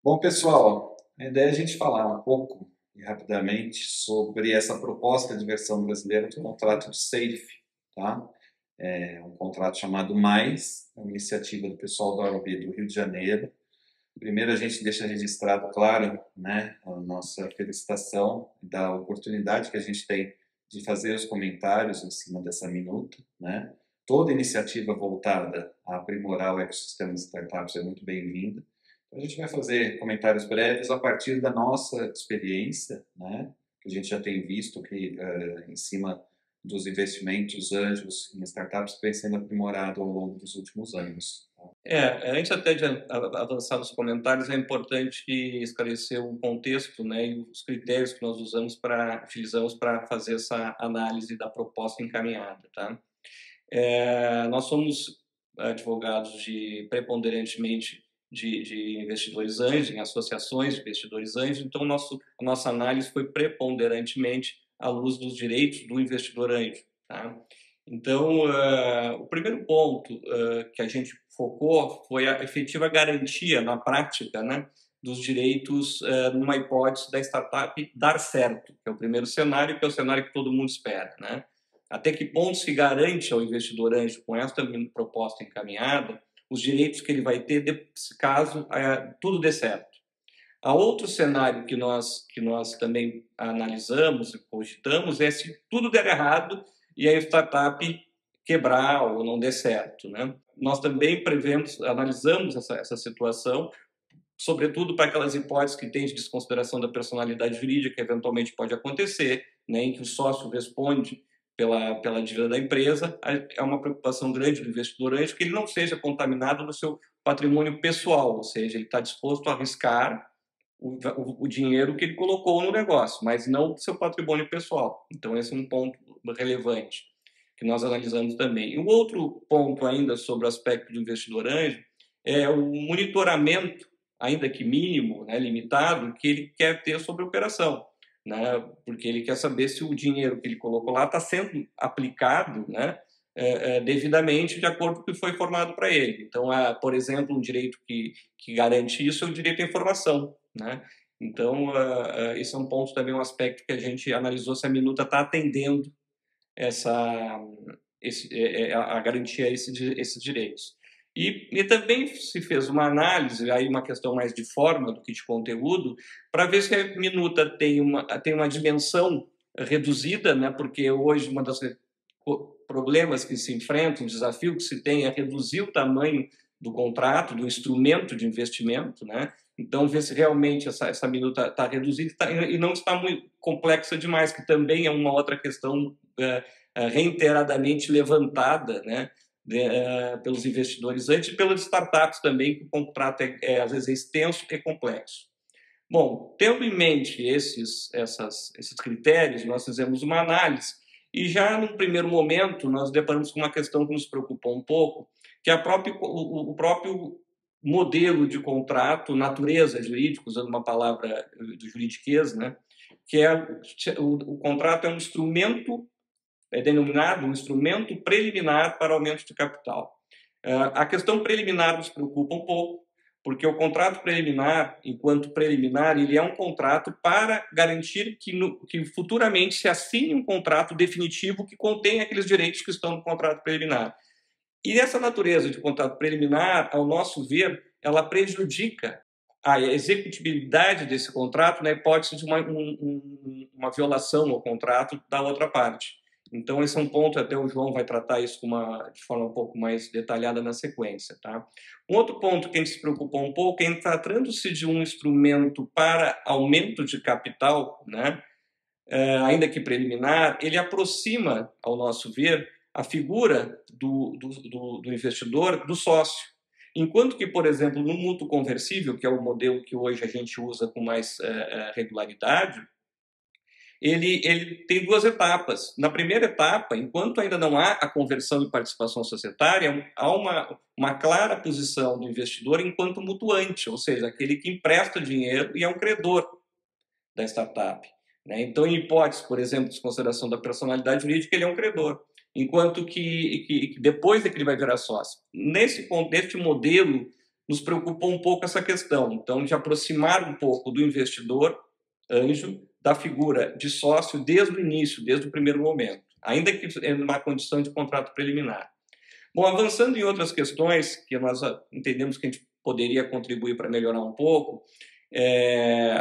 Bom, pessoal, a ideia é a gente falar um pouco e rapidamente sobre essa proposta de versão brasileira do contrato de SAFE, tá? É um contrato chamado Mais, é uma iniciativa do pessoal da OAB do Rio de Janeiro. Primeiro, a gente deixa registrado, claro, né, a nossa felicitação da oportunidade que a gente tem de fazer os comentários em cima dessa minuta, né? Toda iniciativa voltada a aprimorar o ecossistema de startups é muito bem-vinda. A gente vai fazer comentários breves a partir da nossa experiência, né? Que a gente já tem visto que em cima dos investimentos anjos em startups vem sendo aprimorado ao longo dos últimos anos. Tá? Antes até de avançar nos comentários, é importante esclarecer o contexto, né, e os critérios que nós utilizamos para fazer essa análise da proposta encaminhada, tá? Nós somos advogados preponderantemente de investidores anjos, em associações de investidores anjos, então a nossa análise foi preponderantemente à luz dos direitos do investidor anjo, tá? Então, o primeiro ponto que a gente focou foi a efetiva garantia na prática, né, dos direitos numa hipótese da startup dar certo, que é o primeiro cenário, que é o cenário que todo mundo espera, né? Até que ponto se garante ao investidor anjo, com esta proposta encaminhada, os direitos que ele vai ter caso tudo dê certo. Há outro cenário que nós também analisamos e cogitamos é se tudo der errado e a startup quebrar ou não der certo, né? Nós também analisamos essa situação, sobretudo para aquelas hipóteses que têm de desconsideração da personalidade jurídica, que eventualmente pode acontecer, né, em que o sócio responde pela dívida da empresa. É uma preocupação grande do investidor antes que ele não seja contaminado no seu patrimônio pessoal, ou seja, ele está disposto a arriscar o dinheiro que ele colocou no negócio, mas não o seu patrimônio pessoal. Então, esse é um ponto relevante que nós analisamos também. E o outro ponto ainda sobre o aspecto do investidor anjo é o monitoramento, ainda que mínimo, né, limitado, que ele quer ter sobre a operação, né, porque ele quer saber se o dinheiro que ele colocou lá está sendo aplicado, né, devidamente de acordo com o que foi informado para ele. Então, por exemplo, um direito que garante isso é o direito à informação, né? Então, esse é um ponto também, um aspecto que a gente analisou se a minuta está atendendo essa, a garantir esses direitos. E também se fez uma análise, aí uma questão mais de forma do que de conteúdo, para ver se a minuta tem uma dimensão reduzida, né? Porque hoje uma das problemas que se enfrentam, um desafio que se tem é reduzir o tamanho do contrato, do instrumento de investimento, né? Então, ver se realmente essa minuta está reduzida e não está muito complexa demais, que também é uma outra questão reiteradamente levantada, né, pelos investidores antes e pelas startups também, que o contrato às vezes é extenso e complexo. Bom, tendo em mente esses critérios, nós fizemos uma análise e já no primeiro momento nós deparamos com uma questão que nos preocupou um pouco, que é o próprio modelo de contrato, natureza jurídica, usando uma palavra do juridiquês, né, que é o contrato é um instrumento, é denominado um instrumento preliminar para aumento de capital. A questão preliminar nos preocupa um pouco, porque o contrato preliminar, enquanto preliminar, ele é um contrato para garantir que futuramente se assine um contrato definitivo que contém aqueles direitos que estão no contrato preliminar. E essa natureza de contrato preliminar, ao nosso ver, ela prejudica a executibilidade desse contrato na hipótese de uma violação ao contrato da outra parte. Então, esse é um ponto, até o João vai tratar isso de forma um pouco mais detalhada na sequência. Tá? Um outro ponto que a gente se preocupou um pouco é em tratando-se de um instrumento para aumento de capital, né, ainda que preliminar, ele aproxima, ao nosso ver, a figura do investidor do sócio. Enquanto que, por exemplo, no mútuo conversível, que é o modelo que hoje a gente usa com mais regularidade, ele tem duas etapas. Na primeira etapa, enquanto ainda não há a conversão de participação societária, há uma clara posição do investidor enquanto mutuante, ou seja, aquele que empresta dinheiro e é um credor da startup. Né? Então, em hipótese, por exemplo, de consideração da personalidade jurídica, ele é um credor, enquanto que depois é que ele vai virar sócio. Neste modelo nos preocupou um pouco essa questão, então, de aproximar um pouco do investidor anjo da figura de sócio desde o início, desde o primeiro momento, ainda que numa condição de contrato preliminar. Bom, avançando em outras questões que nós entendemos que a gente poderia contribuir para melhorar um pouco,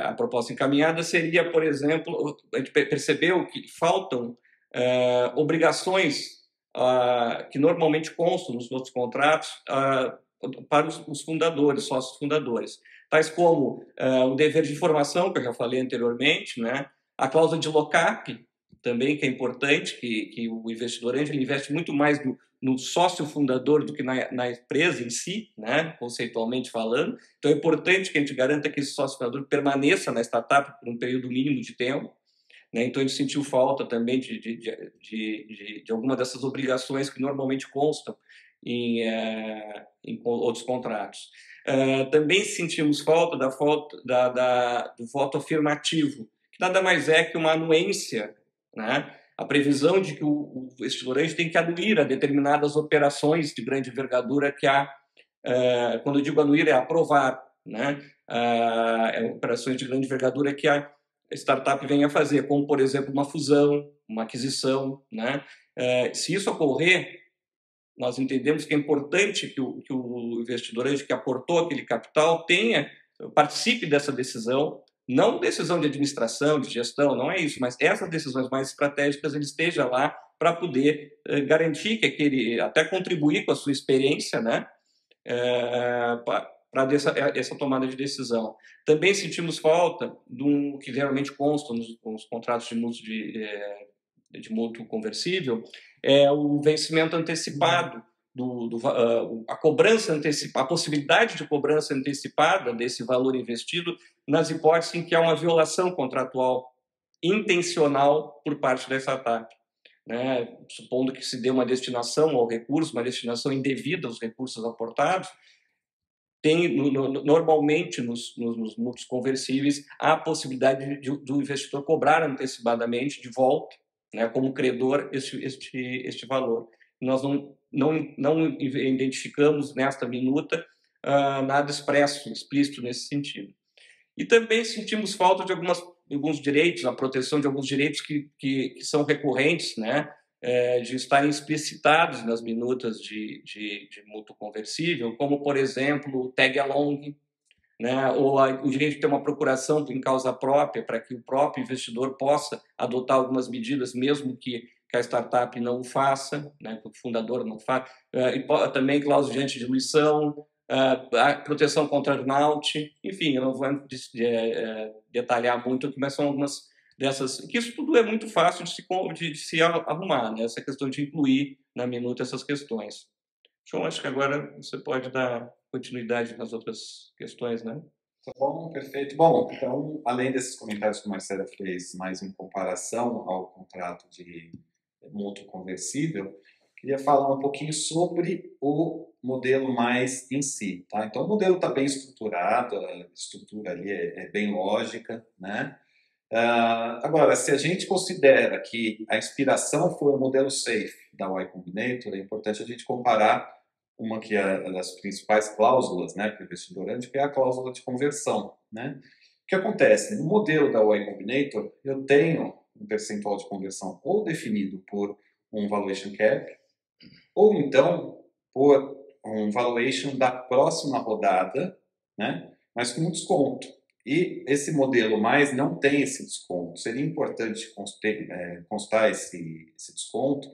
a proposta encaminhada seria, por exemplo, a gente percebeu que faltam obrigações que normalmente constam nos outros contratos para os fundadores, sócios fundadores, tais como o dever de informação, que eu já falei anteriormente, né? A cláusula de lock-up, também, que é importante, que o investidor anjo investe muito mais no sócio fundador do que na empresa em si, né, conceitualmente falando. Então é importante que a gente garanta que esse sócio fundador permaneça na startup por um período mínimo de tempo. Né? Então a gente sentiu falta também de alguma dessas obrigações que normalmente constam em outros contratos. Também sentimos falta do voto afirmativo, que nada mais é que uma anuência, né? A previsão de que o investidor anjo tem que anuir a determinadas operações de grande envergadura que há, quando eu digo anuir, é aprovar, né? Operações de grande envergadura que a startup venha a fazer, como, por exemplo, uma fusão, uma aquisição, né? Se isso ocorrer, nós entendemos que é importante que o investidor anjo que aportou aquele capital participe dessa decisão, não decisão de administração, de gestão, não é isso, mas essas decisões mais estratégicas ele esteja lá para poder garantir que até contribuir com a sua experiência, né, para essa tomada de decisão. Também sentimos falta do que geralmente consta nos contratos de mútuo conversível, é o vencimento antecipado, a cobrança antecipada, a possibilidade de cobrança antecipada desse valor investido nas hipóteses em que há uma violação contratual intencional por parte da startup. Né? Supondo que se dê uma destinação ao recurso, uma destinação indevida aos recursos aportados, normalmente nos mútuos conversíveis há a possibilidade do investidor cobrar antecipadamente de volta, né, como credor, este valor. Nós não identificamos nesta minuta nada explícito nesse sentido. E também sentimos falta de alguns direitos, a proteção de alguns direitos que são recorrentes, né, de estarem explicitados nas minutas de mútuo conversível, como, por exemplo, o tag-along, né, ou o direito de ter uma procuração em causa própria, para que o próprio investidor possa adotar algumas medidas, mesmo que a startup não o faça, né, que o fundador não faça. E também cláusula de antidiluição, a proteção contra burnout, enfim, eu não vou detalhar muito aqui, mas são algumas dessas, que isso tudo é muito fácil de se arrumar, né, essa questão de incluir na minuta essas questões. João, acho que agora você pode dar continuidade nas outras questões, né? Tá bom, perfeito. Bom, então, além desses comentários que o Marcelo fez, mais em comparação ao contrato de mútuo conversível, queria falar um pouquinho sobre o modelo mais em si, tá? Então, o modelo está bem estruturado, a estrutura ali é bem lógica, né? Agora, se a gente considera que a inspiração foi o modelo SAFE da Y Combinator, é importante a gente comparar uma que é das principais cláusulas, né, para o investidor anjo, que é a cláusula de conversão, né? O que acontece? No modelo da Y Combinator, eu tenho um percentual de conversão ou definido por um valuation cap, ou então por um valuation da próxima rodada, né, mas com um desconto. E esse modelo mais não tem esse desconto. Seria importante constar esse desconto,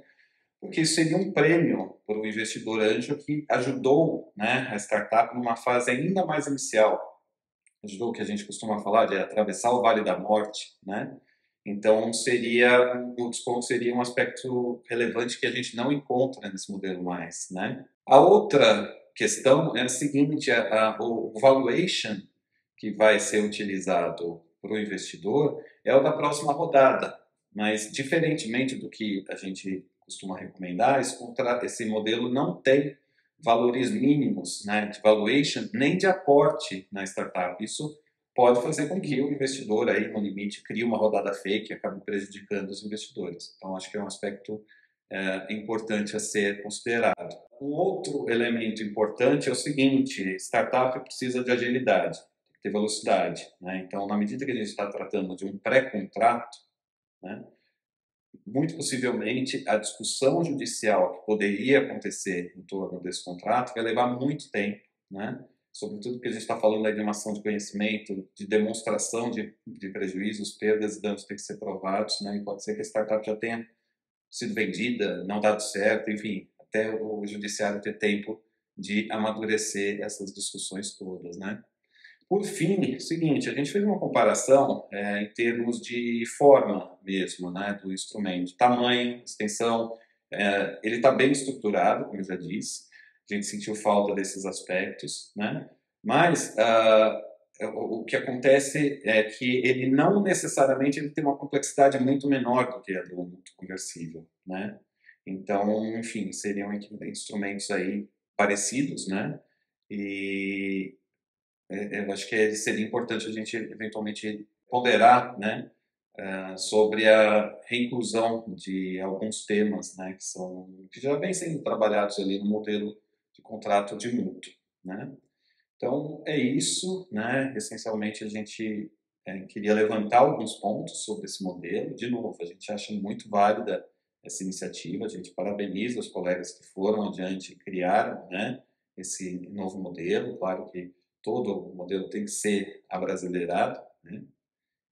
porque isso seria um prêmio para o investidor anjo que ajudou, né, a startup numa fase ainda mais inicial. Ajudou o que a gente costuma falar de atravessar o Vale da Morte, né? Então, o desconto seria um aspecto relevante que a gente não encontra nesse modelo mais, né? A outra questão é a seguinte, o valuation que vai ser utilizado para o investidor é o da próxima rodada, mas diferentemente do que a gente costuma recomendar, esse modelo não tem valores mínimos, né, de valuation, nem de aporte na startup. Isso pode fazer com que o investidor, aí, no limite, crie uma rodada fake e acabe prejudicando os investidores. Então, acho que é um aspecto importante a ser considerado. Um outro elemento importante é o seguinte: startup precisa de agilidade, tem que ter velocidade, né? Então, na medida que a gente está tratando de um pré-contrato, né, muito possivelmente a discussão judicial que poderia acontecer em torno desse contrato vai levar muito tempo, né? Sobretudo porque a gente está falando aí de uma ação de conhecimento, de demonstração de prejuízos, perdas e danos que têm que ser provados, né? E pode ser que a startup já tenha sido vendida, não dado certo, enfim, até o judiciário ter tempo de amadurecer essas discussões todas, né? Por fim, é o seguinte, a gente fez uma comparação em termos de forma mesmo, né, do instrumento, tamanho, extensão, ele está bem estruturado, como eu já disse, a gente sentiu falta desses aspectos, né, mas o que acontece é que ele não necessariamente ele tem uma complexidade muito menor do que a do mútuo conversível, né, então, enfim, seriam instrumentos aí parecidos, né, e eu acho que seria importante a gente eventualmente ponderar, né, sobre a reinclusão de alguns temas, né, que já vêm sendo trabalhados ali no modelo de contrato de mútuo, né. Então é isso, né. Essencialmente a gente queria levantar alguns pontos sobre esse modelo. De novo, a gente acha muito válida essa iniciativa. A gente parabeniza os colegas que foram adiante e criaram, né, esse novo modelo. Claro que todo modelo tem que ser abrasileirado, né?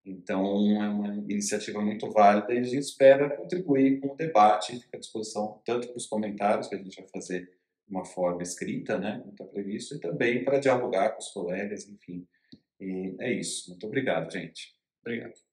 Então, é uma iniciativa muito válida e a gente espera contribuir com o debate, fica à disposição tanto para os comentários que a gente vai fazer de uma forma escrita, né, como está previsto, e também para dialogar com os colegas, enfim. E é isso. Muito obrigado, gente. Obrigado.